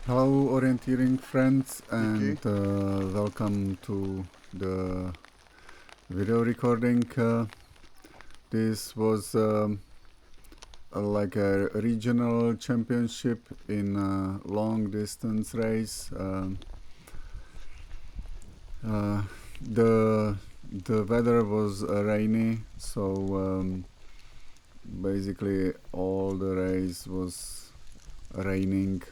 Hello orienteering friends, and welcome to the video recording. This was like a regional championship in a long distance race. The weather was rainy, so basically all the race was raining.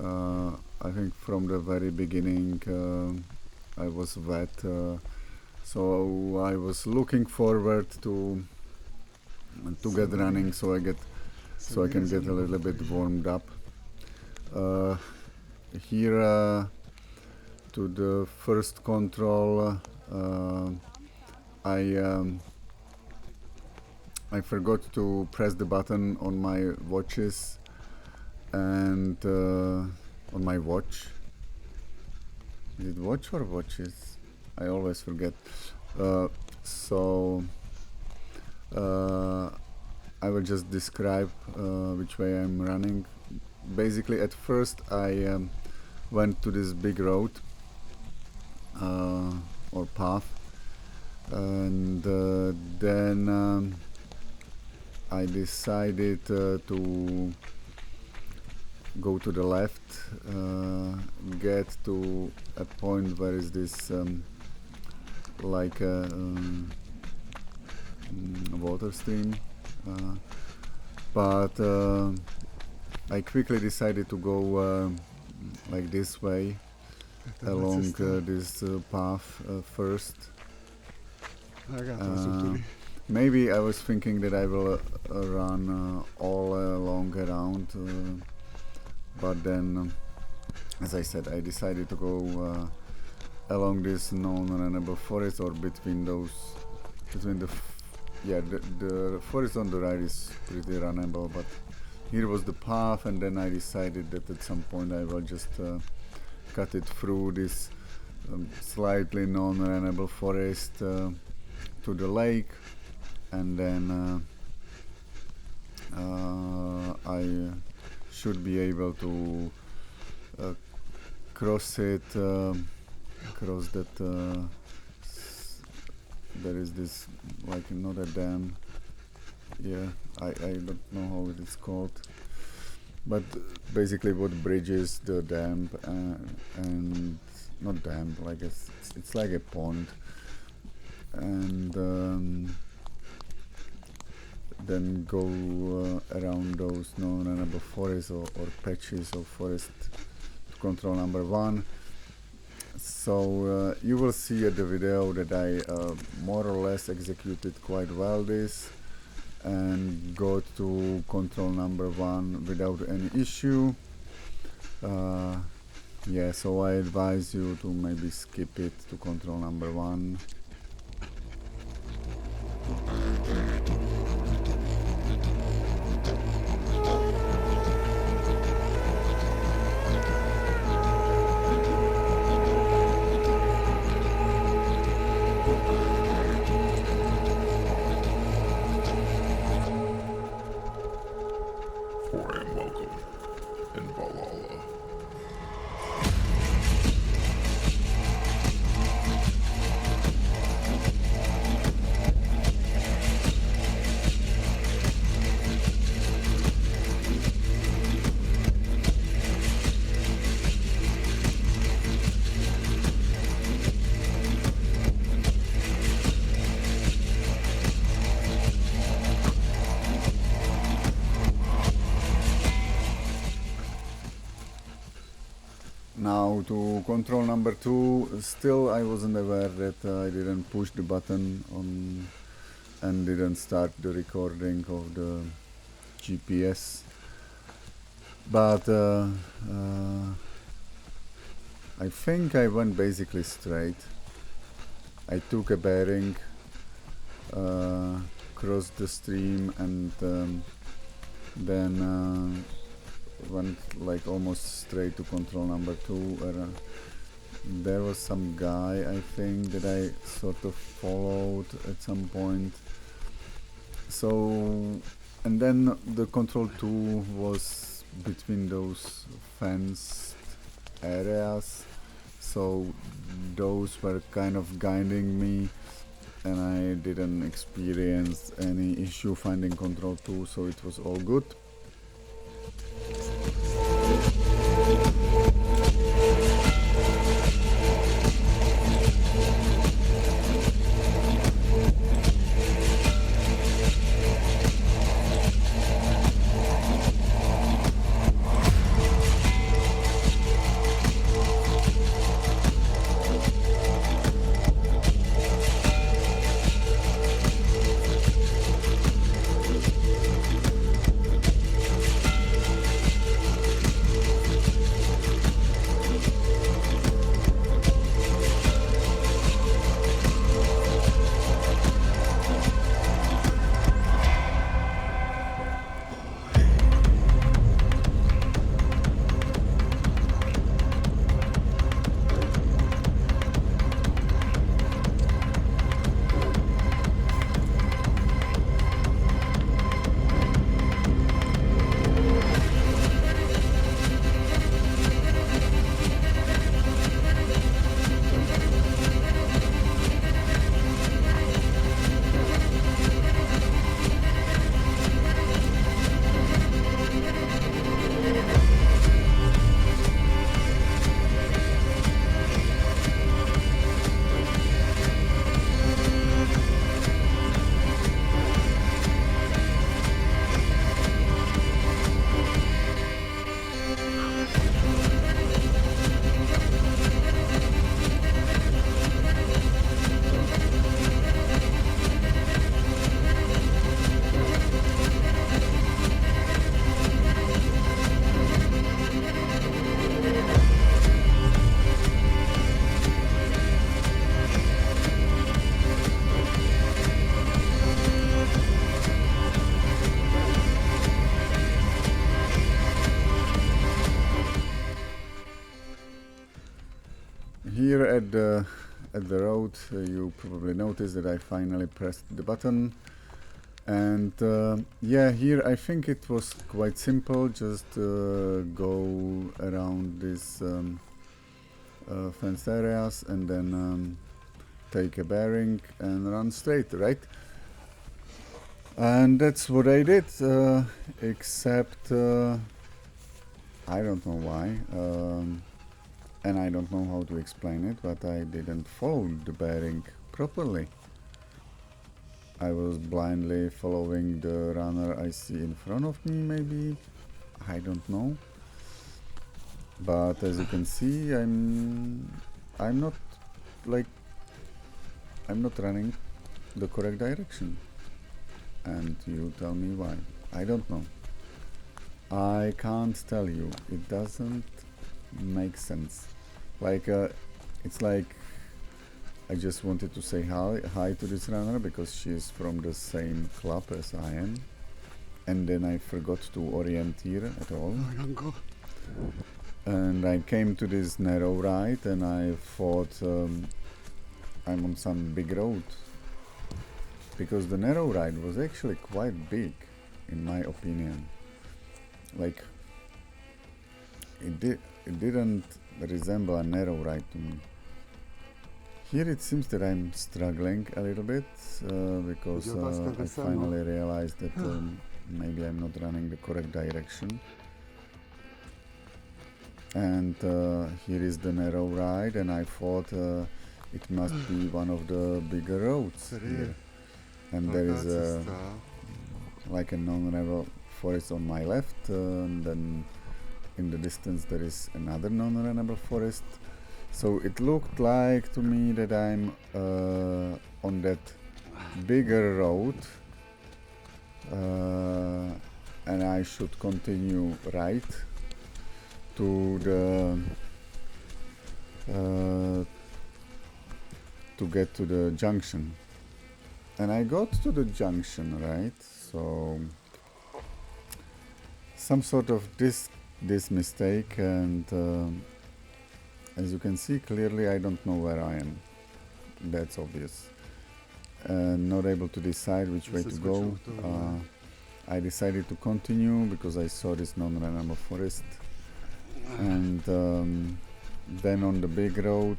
I think from the very beginning I was wet, so I was looking forward to get running, so I can get a little bit warmed up. Here to the first control, I forgot to press the button on my watches and on my watch. Is it watch or watches? I always forget. So I will just describe which way I'm running. Basically, at first I went to this big road or path, and then I decided to go to the left, get to a point where is this like a water stream, but I quickly decided to go like this way along this path first. Maybe I was thinking that I will run all along around, but then, as I said, I decided to go along this non-runnable forest, or between the forest on the right is pretty runnable, but here was the path, and then I decided that at some point I will just cut it through this slightly non-runnable forest to the lake, and then I should be able to cross it, cross that. There is this, like, not a dam. Yeah, I don't know how it is called, but basically what bridges the dam and not dam, like it's like a pond, and then go around those non-runnable forests or patches of forest to control number 1. So you will see at the video that I more or less executed quite well this and got to control number 1 without any issue. Yeah, so I advise you to maybe skip it to control number 1. For I am welcome in Valhalla. Now to control number 2, still I wasn't aware that I didn't push the button on and didn't start the recording of the GPS, but I think I went basically straight. I took a bearing, crossed the stream, and then went like almost straight to control number 2. There was some guy, I think, that I sort of followed at some point. So, and then the control 2 was between those fenced areas, so those were kind of guiding me, and I didn't experience any issue finding control 2, so it was all good. Here at the road, you probably noticed that I finally pressed the button, and yeah, here I think it was quite simple. Just go around these fenced areas and then take a bearing and run straight, right? And that's what I did, except I don't know why. And I don't know how to explain it, but I didn't follow the bearing properly. I was blindly following the runner I see in front of me, maybe. I don't know. But as you can see, I'm not running the correct direction. And you tell me why. I don't know. I can't tell you. It doesn't make sense. It's like I just wanted to say hi to this runner because she's from the same club as I am, and then I forgot to orienteer at all. And I came to this narrow right, and I thought I'm on some big road, because the narrow right was actually quite big, in my opinion. Like, it didn't resemble a narrow right to me. Here it seems that I'm struggling a little bit because I finally realized that maybe I'm not running the correct direction. And here is the narrow right, and I thought it must be one of the bigger roads here. And there is like a non-level forest on my left, and then in the distance there is another non-runnable forest. So it looked like to me that I'm on that bigger road, and I should continue right to the to get to the junction. And I got to the junction, right? So some sort of this mistake, and as you can see clearly, I don't know where I am. That's obvious. Not able to decide which way to go. I decided to continue because I saw this non-runnable forest, and then on the big road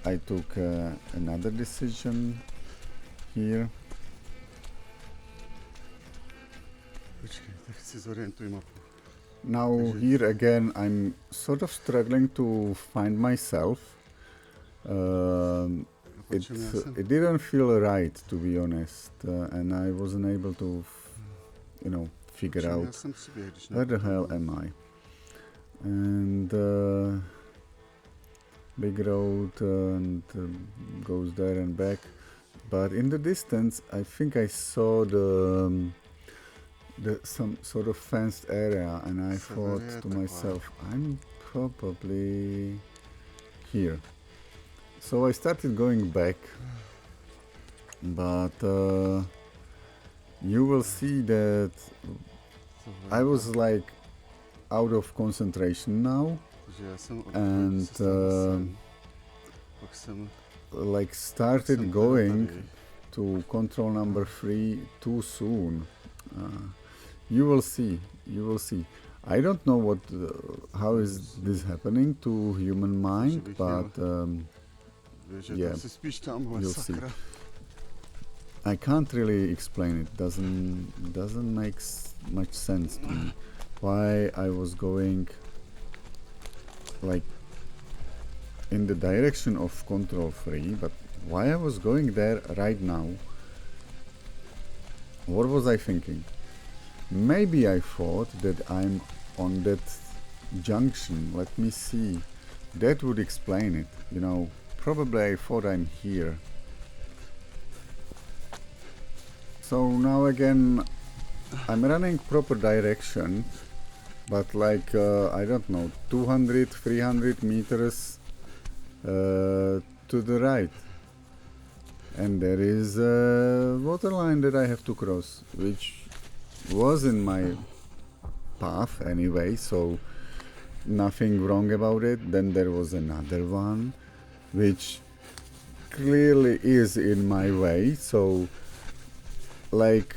I took another decision here. Počkej, tak si zorientuj mapu. Now here again I'm sort of struggling to find myself. It didn't feel right, to be honest, and I wasn't able to figure out where the hell am I. And big road and goes there and back, but in the distance I think I saw some sort of fenced area, and I thought to myself, I'm probably here. So I started going back, but you will see that I was like out of concentration now, and like started going to control number 3 too soon. You will see. I don't know how is this happening to human mind, but yeah, you'll see. I can't really explain it. Doesn't make much sense to me why I was going like in the direction of control 3, but why I was going there right now. What was I thinking? Maybe I thought that I'm on that junction. Let me see. That would explain it, Probably I thought I'm here. So now again, I'm running proper direction, but like, I don't know, 200, 300 meters to the right. And there is a water line that I have to cross, which was in my path anyway, so nothing wrong about it. Then there was another one which clearly is in my way, so like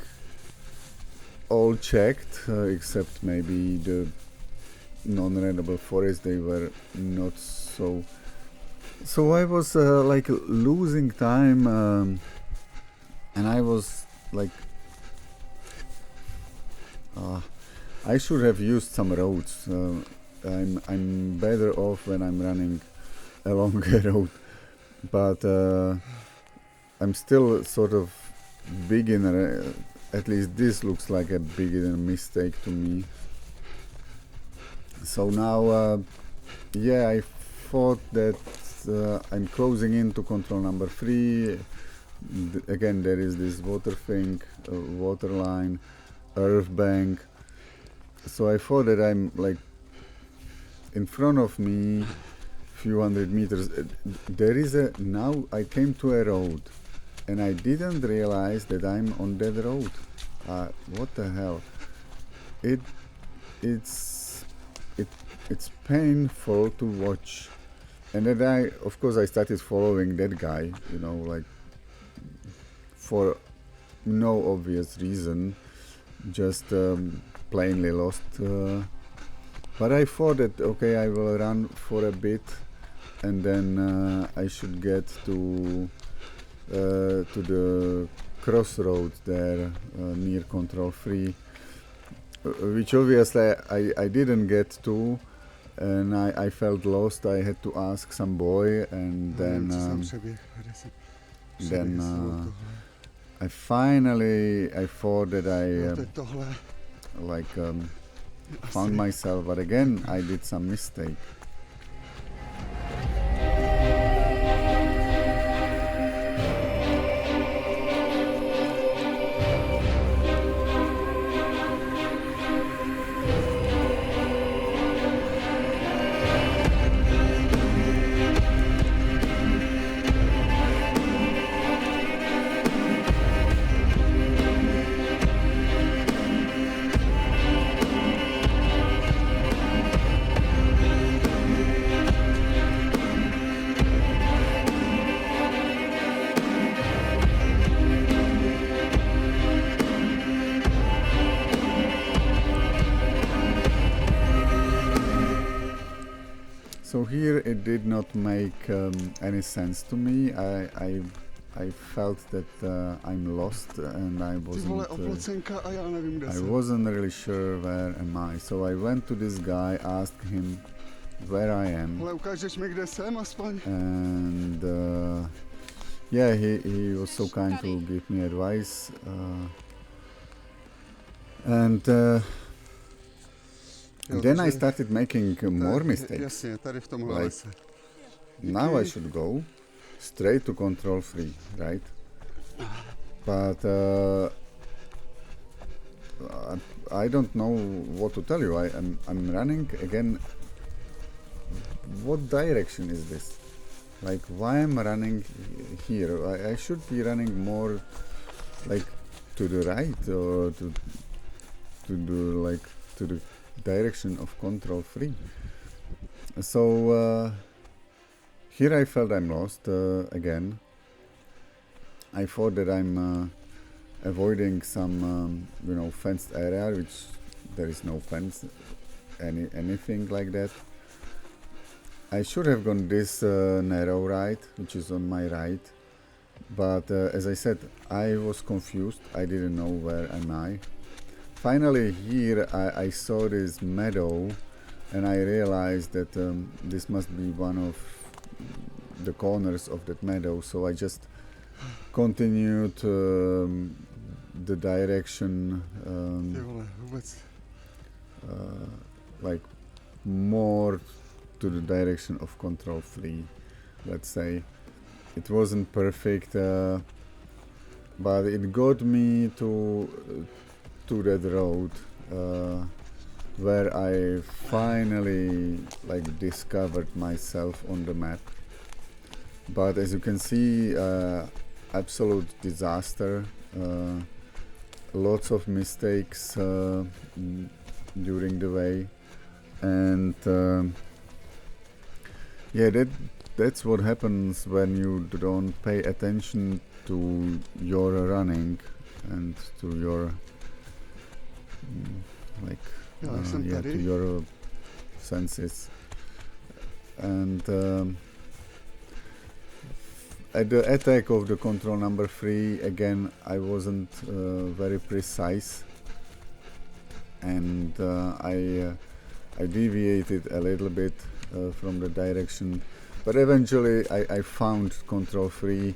all checked, except maybe the non-readable forest, they were not so I was like losing time, and I was like I should have used some roads. I'm better off when I'm running along a road, but I'm still sort of beginner. At least this looks like a beginner mistake to me. So now, yeah, I thought that I'm closing into control number 3. Again, there is this water thing, water line, earth bank. So I thought that I'm like in front of me, few hundred meters. There is now I came to a road, and I didn't realize that I'm on that road. What the hell? It's painful to watch. And then of course I started following that guy, like for no obvious reason, just plainly lost. But I thought that okay, I will run for a bit, and then I should get to the crossroads there near control 3, which obviously I didn't get to, and I felt lost. I had to ask some boy, and then I thought that I found myself, but again I did some mistake. So here it did not make any sense to me. I felt that I'm lost and I Ty vole, wasn't. oplocenka a já nevím, kde I jsem. wasn't really sure where am I. So I went to this guy, asked him where I am, Ale ukážeš mi, kde jsem aspoň? and yeah, he was so kind to give me advice. And Jo, then I takže- started making more tak, mistakes. Jasně, tady v tomhle Like- lese. Now I should go straight to control 3, right? But I don't know what to tell you. I'm running again. What direction is this? Like, why am I running here? I should be running more like to the right or to the direction of control 3. So here I felt I'm lost again. I thought that I'm avoiding some fenced area, which there is no fence, anything like that. I should have gone this narrow right, which is on my right, but as I said, I was confused. I didn't know where am I. Finally here I saw this meadow and I realized that this must be one of the corners of that meadow, so I just continued the direction Ty vole, vůbec. like more to the direction of control 3, let's say. It wasn't perfect, but it got me to that road where I finally discovered myself on the map. But as you can see, absolute disaster, lots of mistakes during the way, and yeah, that's what happens when you don't pay attention to your running and to your Já jsem to tady. your senses. And at the attack of the control number 3, again I wasn't very precise, and I deviated a little bit from the direction, but eventually I found control 3.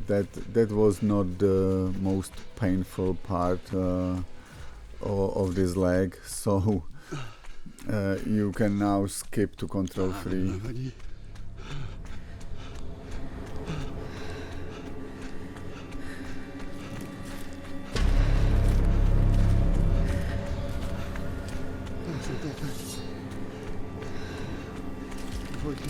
That was not the most painful part of this leg, so you can now skip to control 3. Nevadí. Já jsem to teď. Dvojky.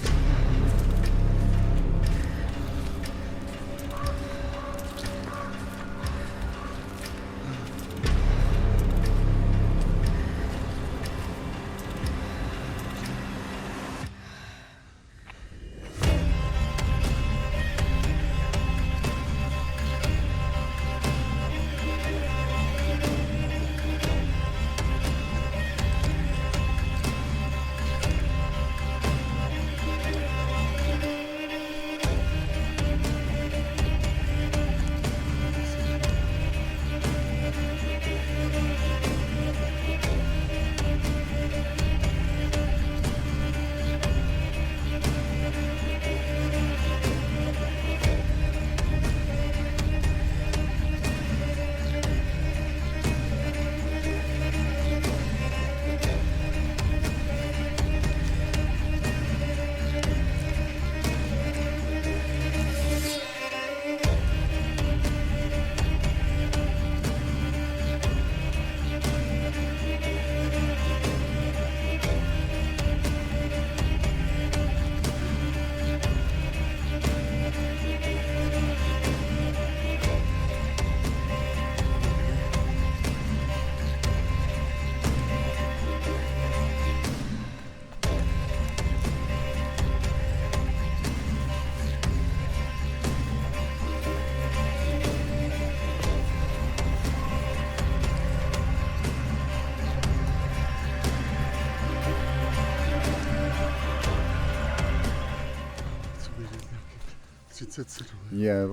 egész egyszerűen. Yeah,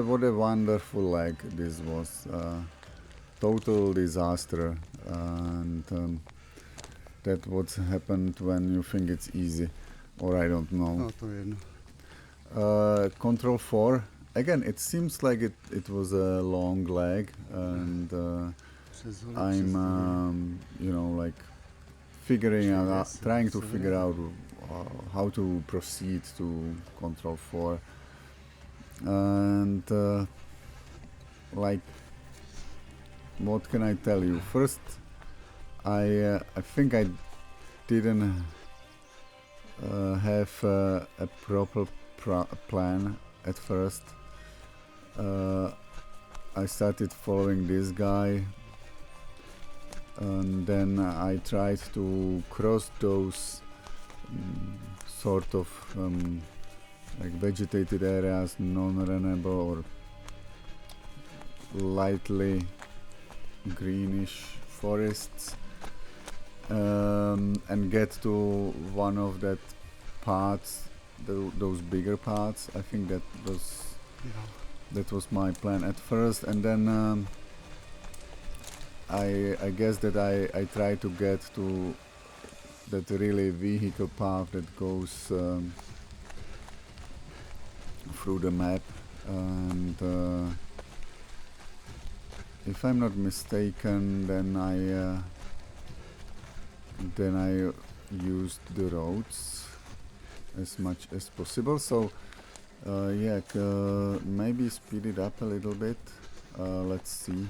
what a wonderful leg this was. Total disaster, and that what happened when you think it's easy, or I don't know. No, to jedno. Control 4. Again, it seems like it was a long leg, and Přes I'm, you know, like figuring out, Yes, trying to so figure yeah. out how to proceed to Control 4, and like, what can I tell you? First, I think I didn't have a proper plan at first. I started following this guy, and then I tried to cross those sort of like vegetated areas, non-runnable or lightly greenish forests, and get to one of that parts, those bigger parts. I think that was my plan at first, and then I guess that I try to get to that really vehicle path that goes through the map, and if I'm not mistaken, then I used the roads as much as possible. So yeah, maybe speed it up a little bit. Let's see.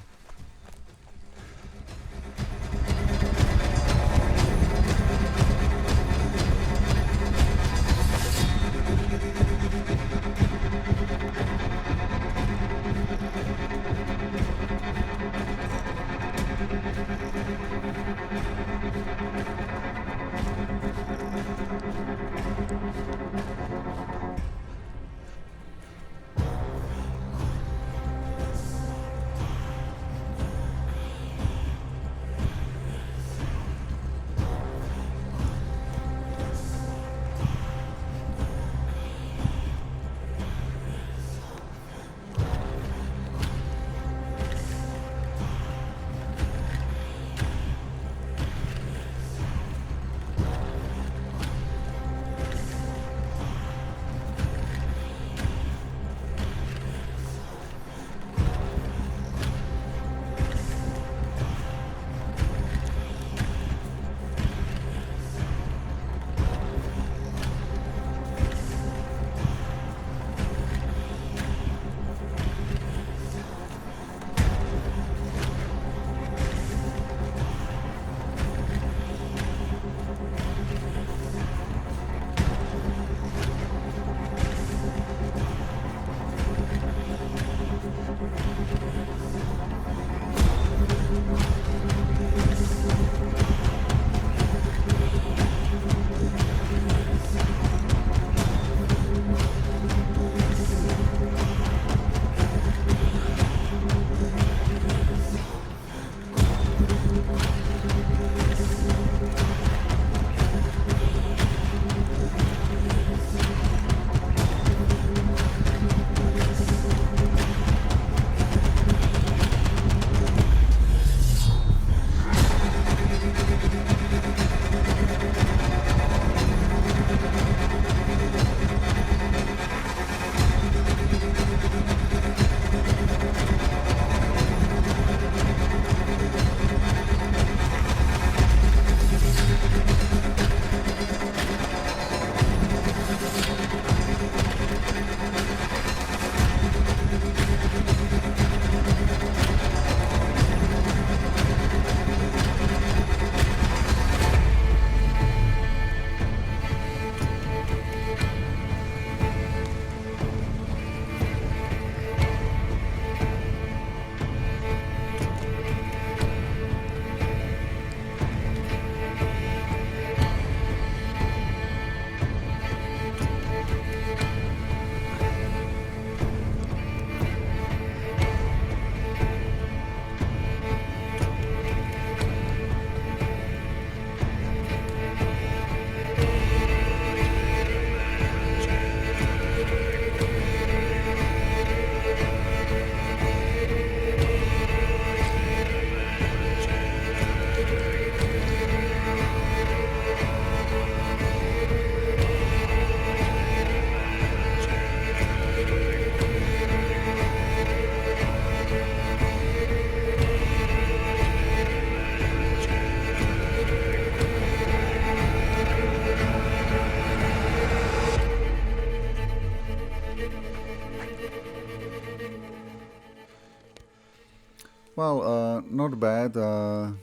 Well, not bad. A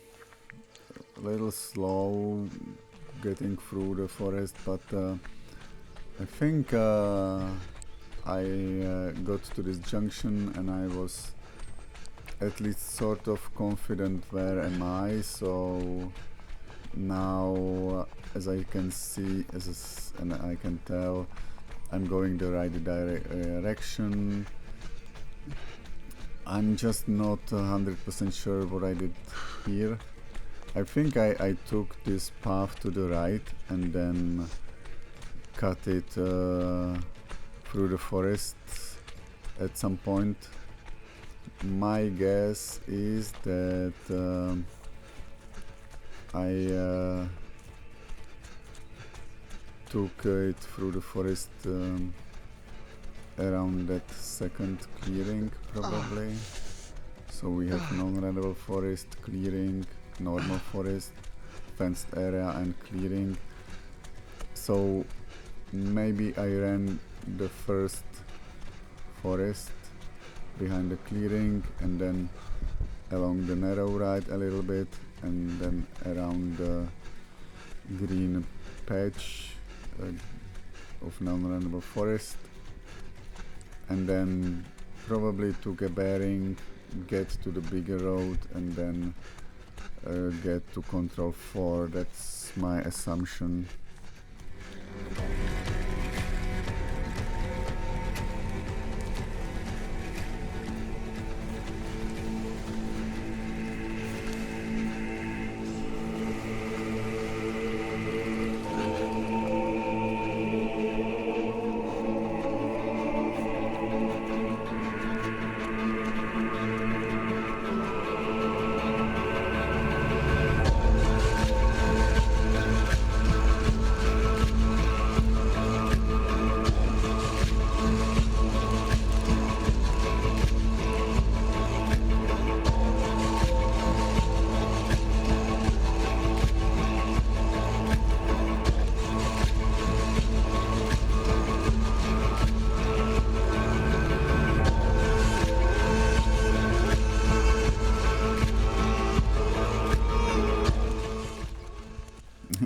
little slow getting through the forest, but I think I got to this junction and I was at least sort of confident where am I. So now, as I can see, and I can tell, I'm going the right direction. I'm just not 100% sure what I did here. I think I took this path to the right and then cut it through the forest at some point. My guess is that I took it through the forest around that second clearing probably. So we have non-runnable forest, clearing, normal forest, fenced area and clearing. So maybe I ran the first forest behind the clearing and then along the narrow right a little bit and then around the green patch of non-runnable forest, and then probably took a bearing, get to the bigger road and then get to control 4. That's my assumption.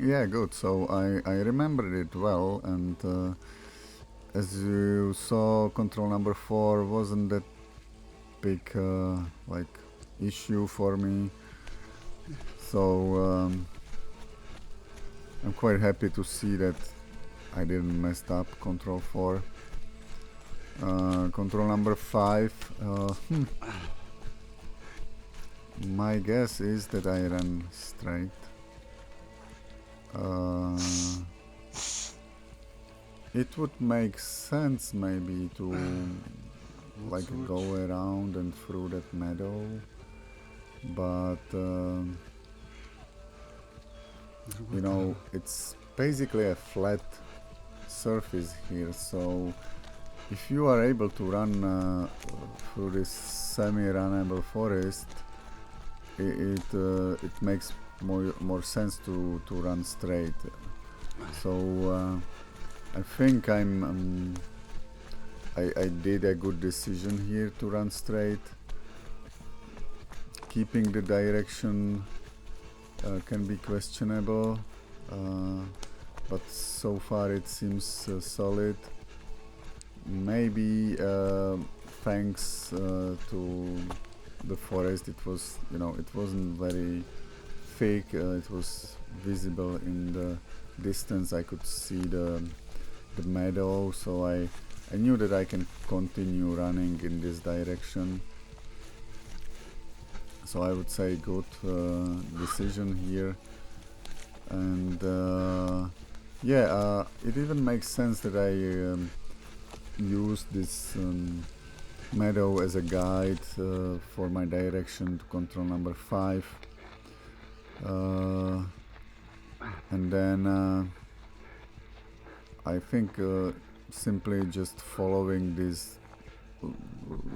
Yeah, good. So I remembered it well, and as you saw, control number 4 wasn't that big like issue for me. So I'm quite happy to see that I didn't mess up control 4. Control number 5. My guess is that I ran straight. It would make sense maybe to like go around and through that meadow, but you know, it's basically a flat surface here, so if you are able to run through this semi-runnable forest, it makes more sense to run straight. So I think I did a good decision here to run straight. Keeping the direction can be questionable, but so far it seems solid. Maybe thanks to the forest, it was, you know, it wasn't very thick. It was visible in the distance. I could see the meadow, so I knew that I can continue running in this direction. So I would say good decision here, and yeah, it even makes sense that I use this meadow as a guide for my direction to control number 5, and then I think simply just following this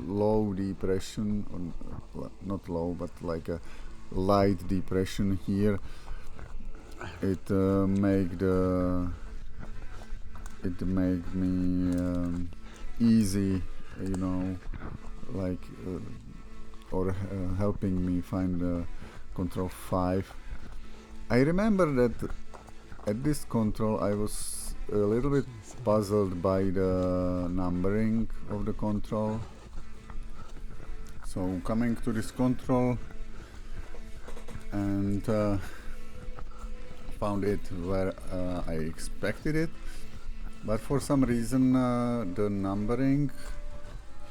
low depression, or not low but like a light depression here, it made me easy, you know, like or helping me find control 5. I remember that at this control I was a little bit puzzled by the numbering of the control. So coming to this control and found it where I expected it, but for some reason the numbering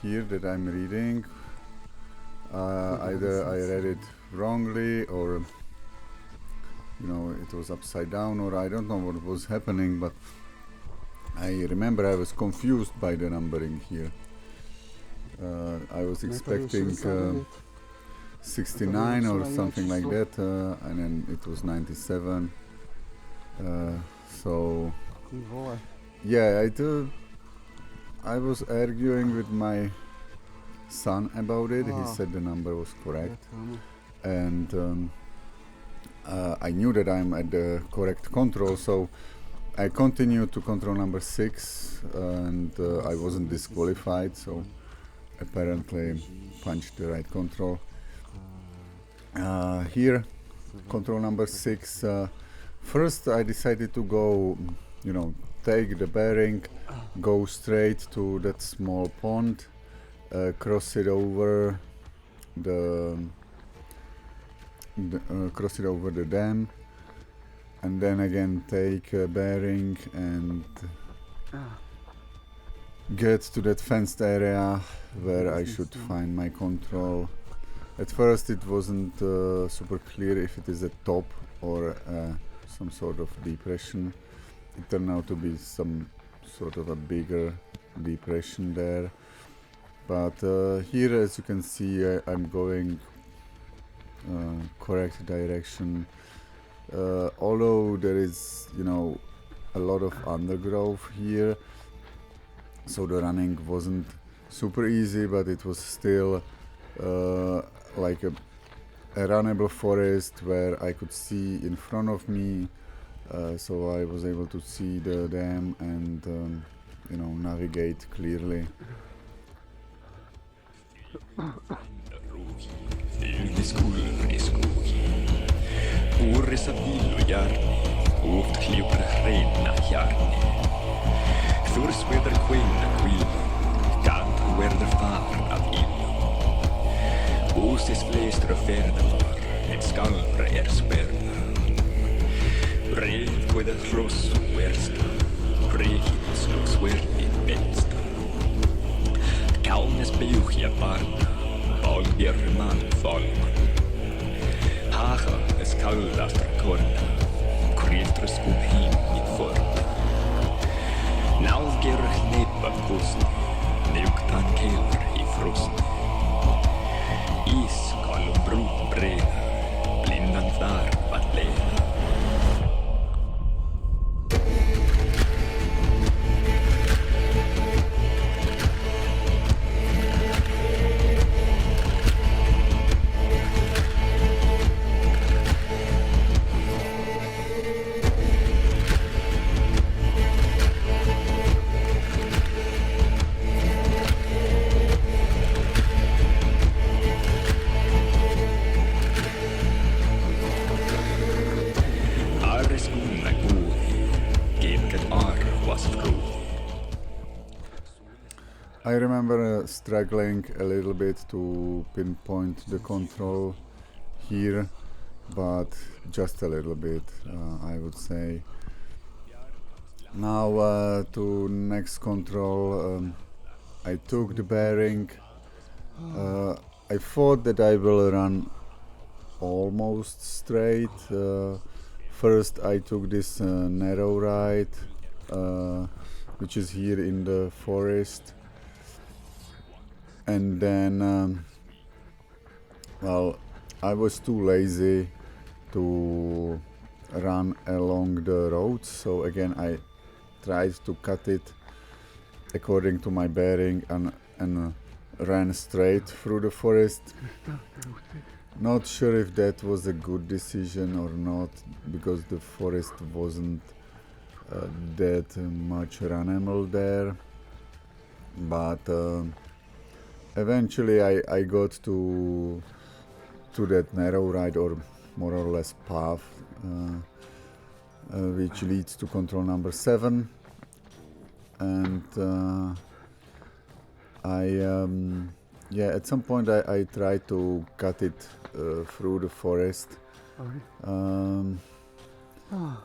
here that I'm reading, either I read it wrongly, or you know, it was upside down, or I don't know what was happening, but I remember I was confused by the numbering here. I was expecting 69 or something like that, and then it was 97. So yeah, I was arguing with my son about it. He said the number was correct, and I knew that I'm at the correct control, so I continued to control number 6, and I wasn't disqualified, so apparently punched the right control. Here, control number 6, first I decided to go, you know, take the bearing, go straight to that small pond, cross it over the dam, and then again take a bearing and get to that fenced area where I should find my control. At first it wasn't super clear if it is a top or some sort of depression. It turned out to be some sort of a bigger depression there, but here, as you can see, I'm going correct direction, although there is, you know, a lot of undergrowth here, so the running wasn't super easy, but it was still like a runnable forest where I could see in front of me, so I was able to see the dam and you know, navigate clearly. Uurissa villujarni, uut kliupra reina jarni. Thurs weder quinna quillo, tant weder far av illo. Usis flestra ferdavar, et skalpra sperda. Rev queda rosso versta, rehit slugs verdi bensta. Kaunes beugia barna, valger man falman. Haga es kaldastra korna, krieftra skub him mit forna. Nálger nippa kostni, njuktan kelver i frostni. Iskall och brot breda, blindan där att leda. I remember struggling a little bit to pinpoint the control here, but just a little bit, I would say. Now to next control, I took the bearing. I thought that I will run almost straight. First I took this narrow ride, which is here in the forest. And then, well, I was too lazy to run along the roads, so again I tried to cut it according to my bearing and ran straight through the forest. Not sure if that was a good decision or not, because the forest wasn't that much runnable there, but eventually I got to that narrow ride, or more or less path, which leads to control number 7, and yeah, at some point I tried to cut it through the forest.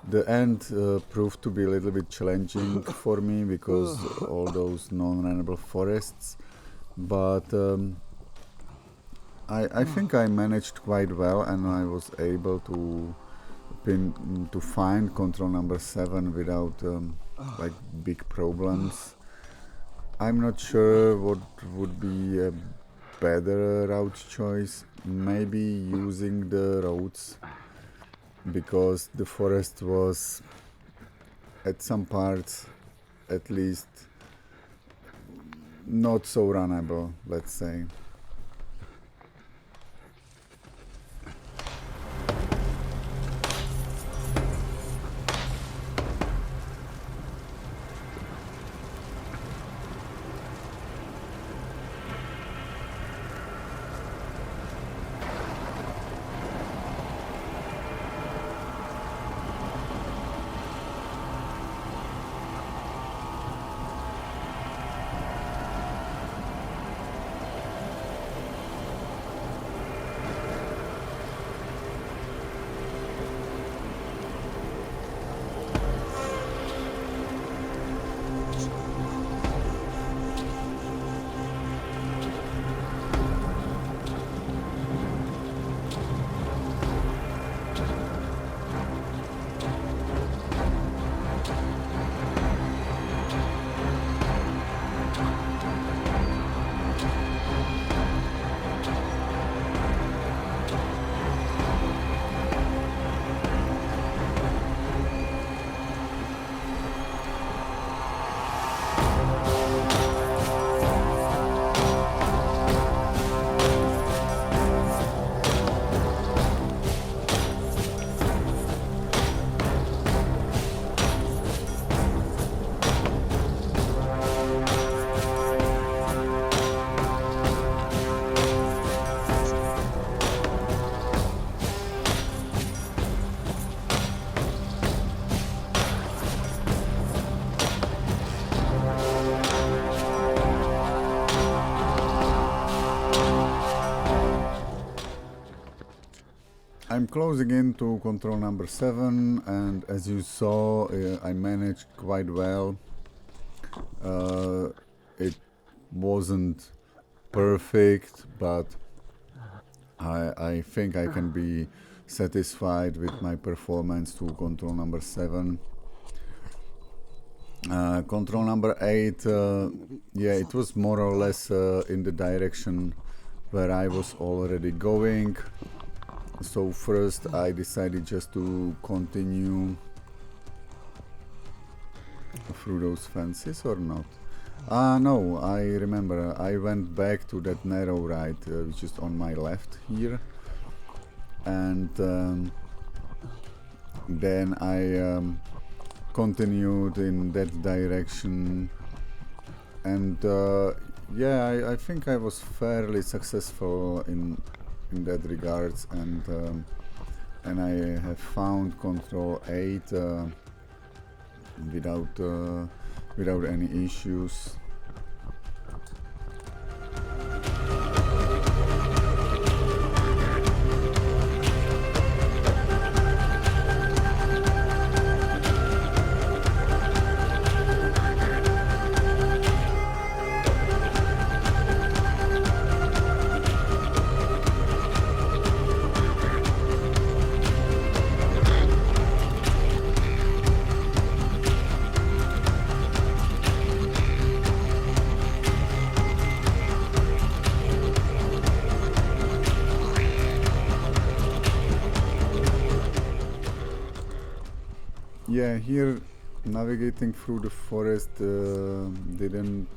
The end proved to be a little bit challenging for me because all those non-runnable forests, but I think I managed quite well, and I was able to find control number 7 without like big problems. I'm not sure what would be a better route choice. Maybe using the roads, because the forest was at some parts at least not so runnable, let's say. I'm closing in to control number 7, and as you saw, I managed quite well. It wasn't perfect, but I think I can be satisfied with my performance to control number 7. Control number 8, yeah, it was more or less in the direction where I was already going. So first I decided just to continue through those fences, or not? No, I remember, I went back to that narrow ride, which is on my left here, and then I continued in that direction, and yeah, I think I was fairly successful in that regards, and I have found control 8 without any issues. Yeah, here navigating through the forest didn't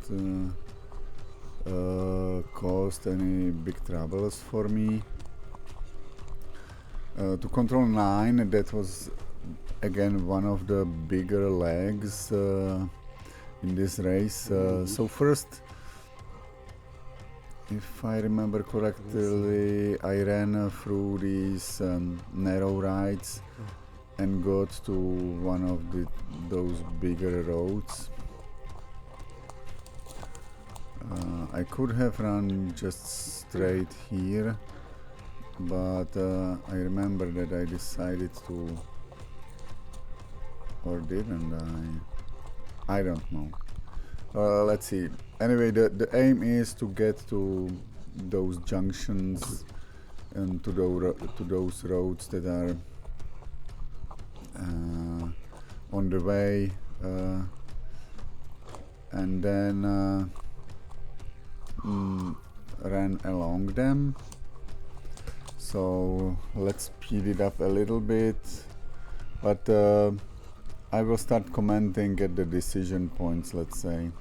cause any big troubles for me. To control 9, that was again one of the bigger legs in this race. So first if I remember correctly, I ran through these narrow rides and got to one of those bigger roads. I could have run just straight here, but I remember that I decided to, or didn't I? I don't know. Let's see. Anyway, the aim is to get to those junctions and to those roads that are on the way, and then run along them. So let's speed it up a little bit, but I will start commenting at the decision points, let's say.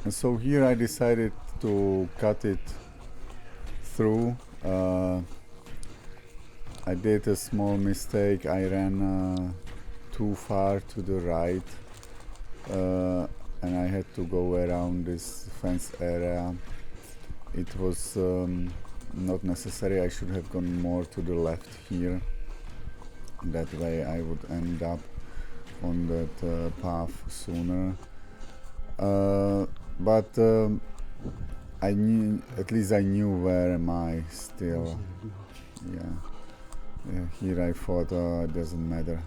So here I decided to cut it through. I did a small mistake. I ran too far to the right, and I had to go around this fence area. It was not necessary. I should have gone more to the left here. That way I would end up on that path sooner. But I knew, at least I knew where am I still. Yeah. Here I thought it doesn't matter,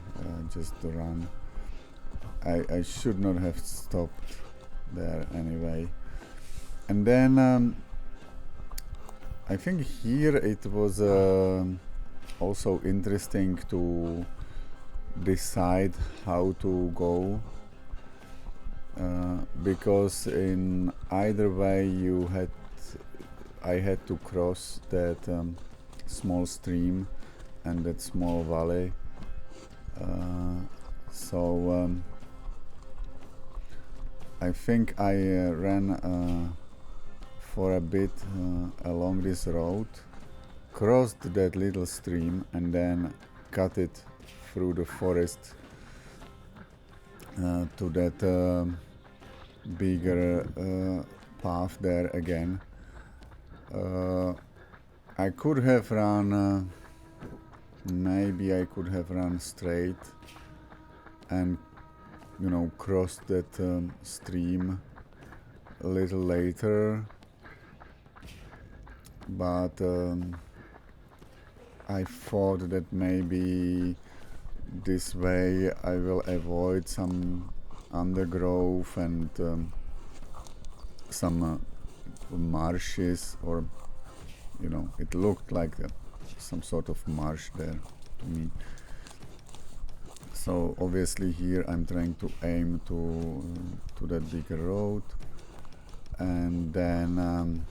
just to run. I should not have stopped there anyway. And then I think here it was also interesting to decide how to go. Because in either way I had to cross that small stream and that small valley. So I think I ran for a bit along this road, crossed that little stream, and then cut it through the forest to that bigger path there again. I could have run, maybe I could have run straight and, you know, crossed that stream a little later, but I thought that maybe this way I will avoid some undergrowth and some marshes, or, you know, it looked like some sort of marsh there to me. So obviously here I'm trying to aim to that bigger road, and then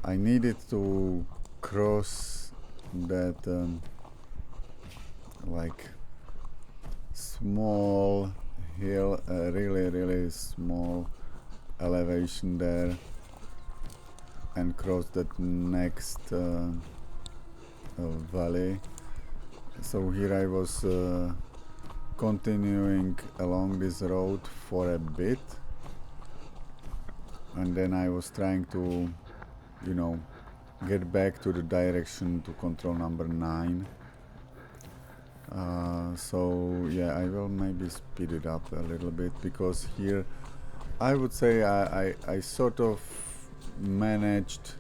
I needed to cross that like small hill, really small elevation there, and cross that next valley. So here I was continuing along this road for a bit, and then I was trying to, you know, get back to the direction to control number 9. So yeah, I will maybe speed it up a little bit, because here I would say I sort of managed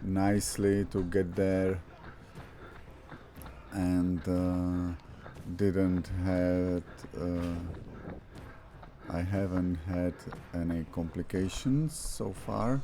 nicely to get there, and didn't had I haven't had any complications so far.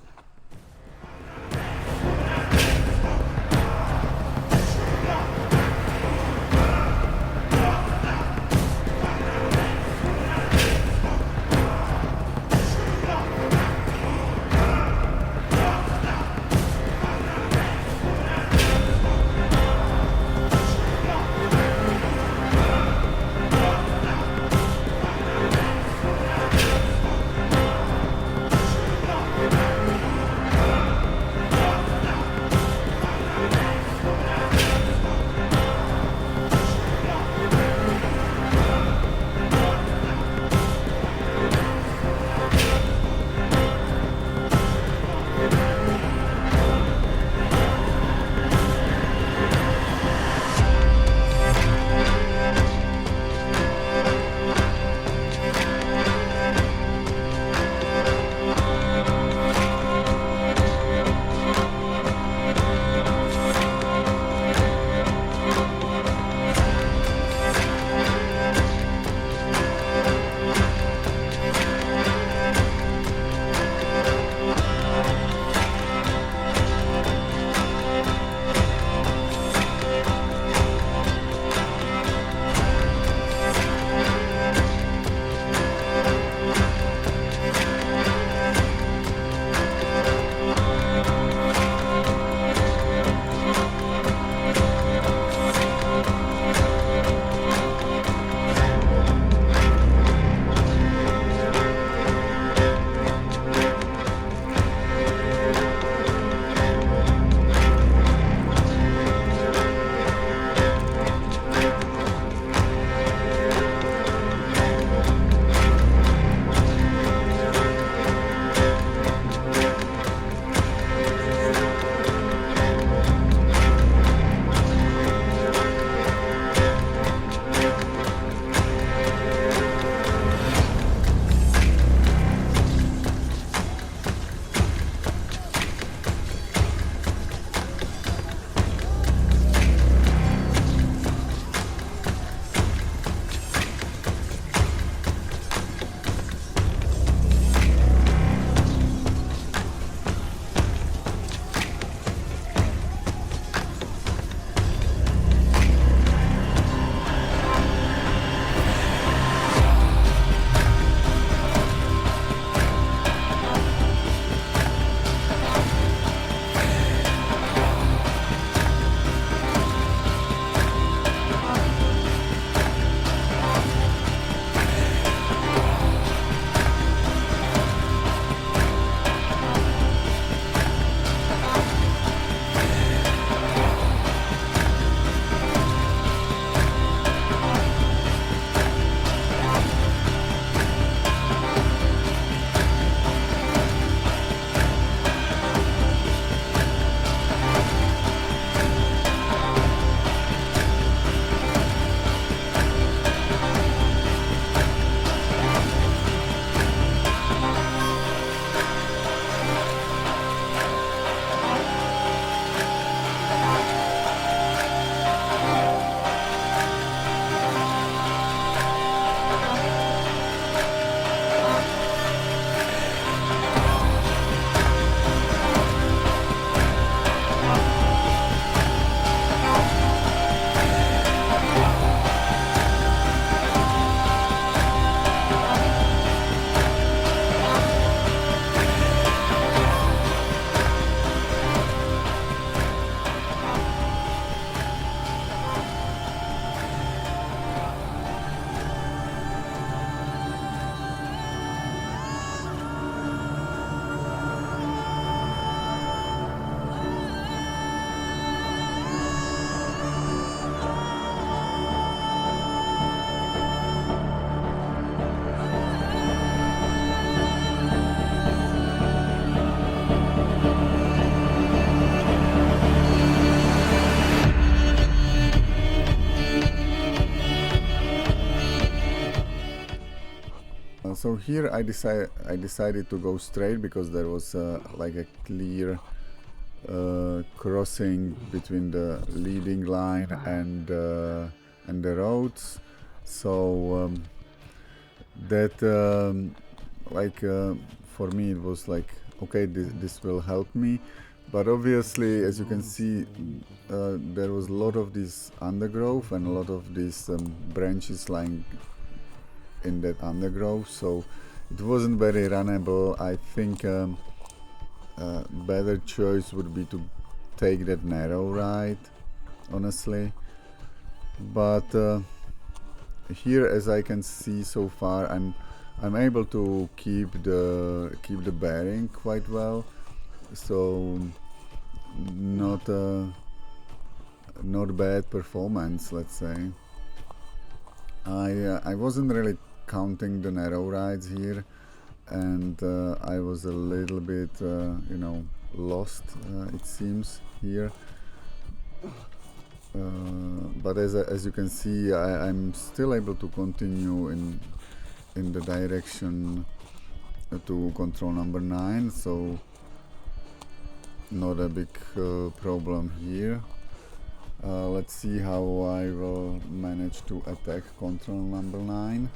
So here I decided to go straight because there was like a clear crossing between the leading line and the roads. So that for me it was like, okay, this will help me. But obviously, as you can see, there was a lot of this undergrowth and a lot of these branches lying in that undergrowth, so it wasn't very runnable. I think better choice would be to take that narrow ride, honestly. But here, as I can see so far, I'm able to keep the bearing quite well. So not bad performance, let's say. I wasn't really counting the narrow rides here, and I was a little bit lost, it seems, here. But as you can see, I'm still able to continue in the direction to control number 9, so not a big problem here. Let's see how I will manage to attack control number 9.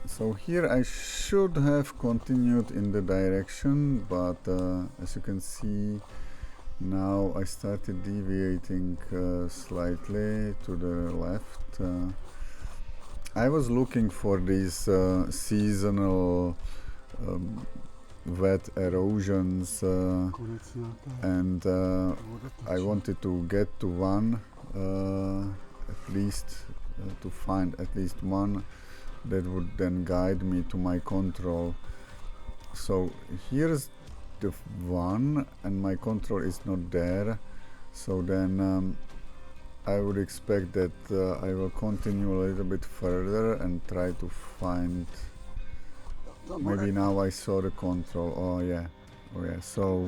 So here I should have continued in the direction, but as you can see, now I started deviating slightly to the left. I was looking for these seasonal wet erosions, and I wanted to get to one, at least to find at least one that would then guide me to my control. So here's the one, and my control is not there, so then I would expect that I will continue a little bit further and try to find, maybe now I saw the control. Oh yeah, so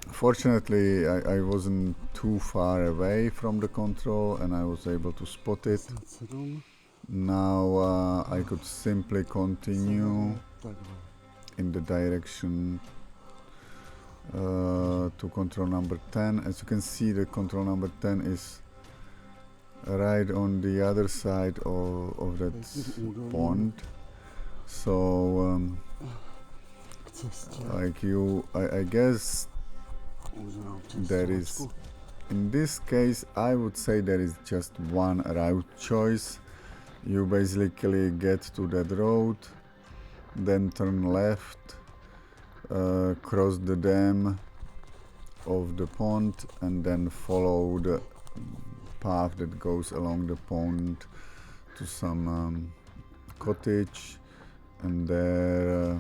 fortunately I wasn't too far away from the control and I was able to spot it. Now I could simply continue in the direction to control number 10. As you can see, the control number 10 is right on the other side of that pond. So I guess there is, in this case I would say there is just one route choice. You basically get to that road, then turn left, cross the dam of the pond, and then follow the path that goes along the pond to some cottage, and there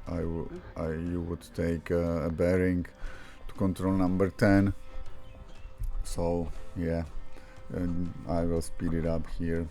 you would take a bearing to control number 10. So yeah, and I will speed it up here.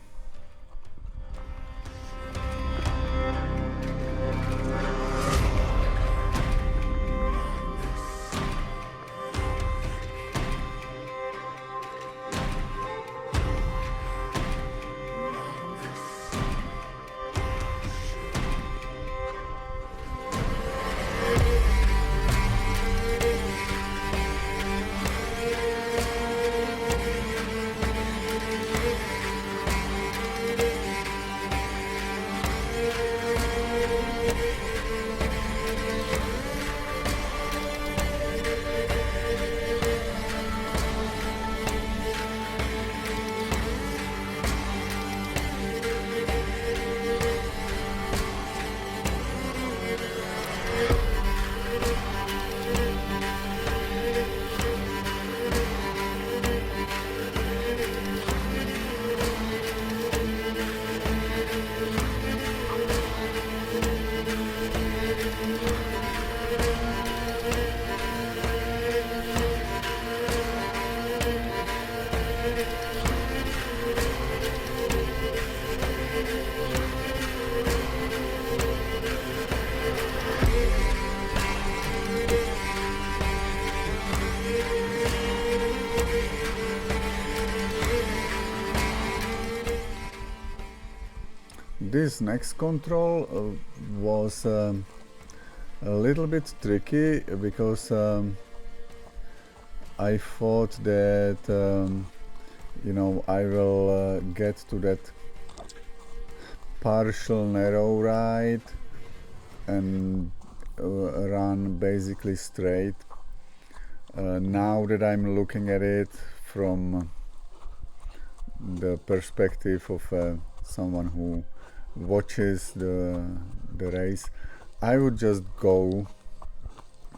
this next control was a little bit tricky because I thought that you know, I will get to that partial narrow right and run basically straight. Now that I'm looking at it from the perspective of someone who watches the race, I would just go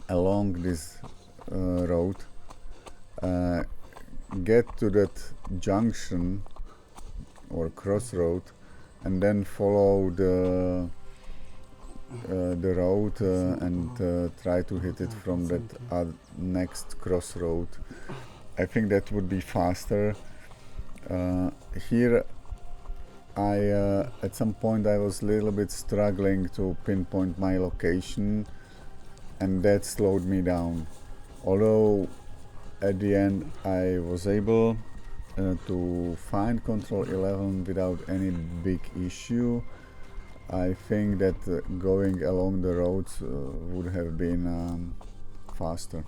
along this road, get to that junction or crossroad, and then follow the road and try to hit it from that next crossroad. I think that would be faster. Here at some point I was a little bit struggling to pinpoint my location, and that slowed me down. Although at the end I was able to find control 11 without any big issue. I think that going along the roads would have been faster.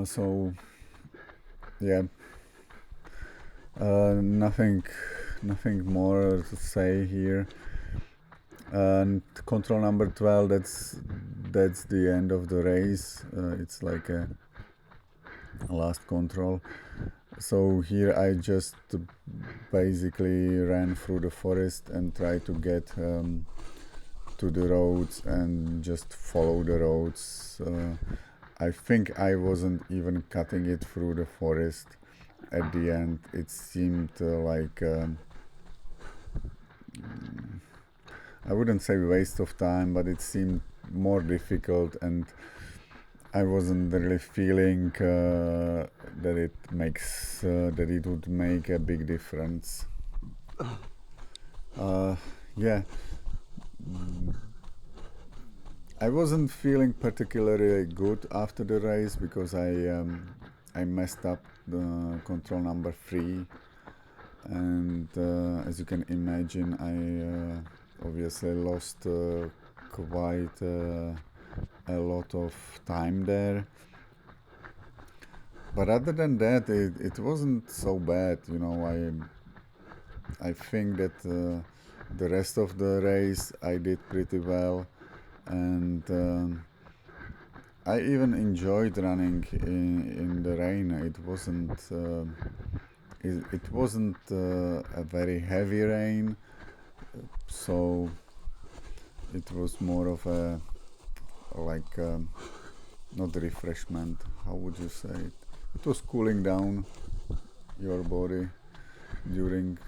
So yeah, nothing more to say here. And control number 12, that's the end of the race. It's like a last control. So here I just basically ran through the forest and tried to get to the roads and just follow the roads. I think I wasn't even cutting it through the forest at the end. It seemed like I wouldn't say waste of time, but it seemed more difficult, and I wasn't really feeling that it would make a big difference. Yeah. I wasn't feeling particularly good after the race because I messed up the control number 3, and as you can imagine, I obviously lost quite a lot of time there. But other than that, it wasn't so bad, you know. I think that the rest of the race I did pretty well. And I even enjoyed running in the rain. It wasn't a very heavy rain, so it was more of a like not refreshment. How would you say it? It was cooling down your body during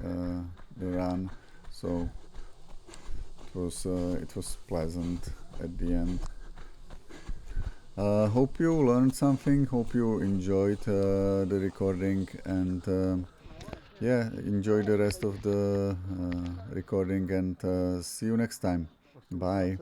the run. So it was pleasant at the end. Hope you learned something. Hope you enjoyed the recording, and yeah, enjoy the rest of the recording, and see you next time. Bye.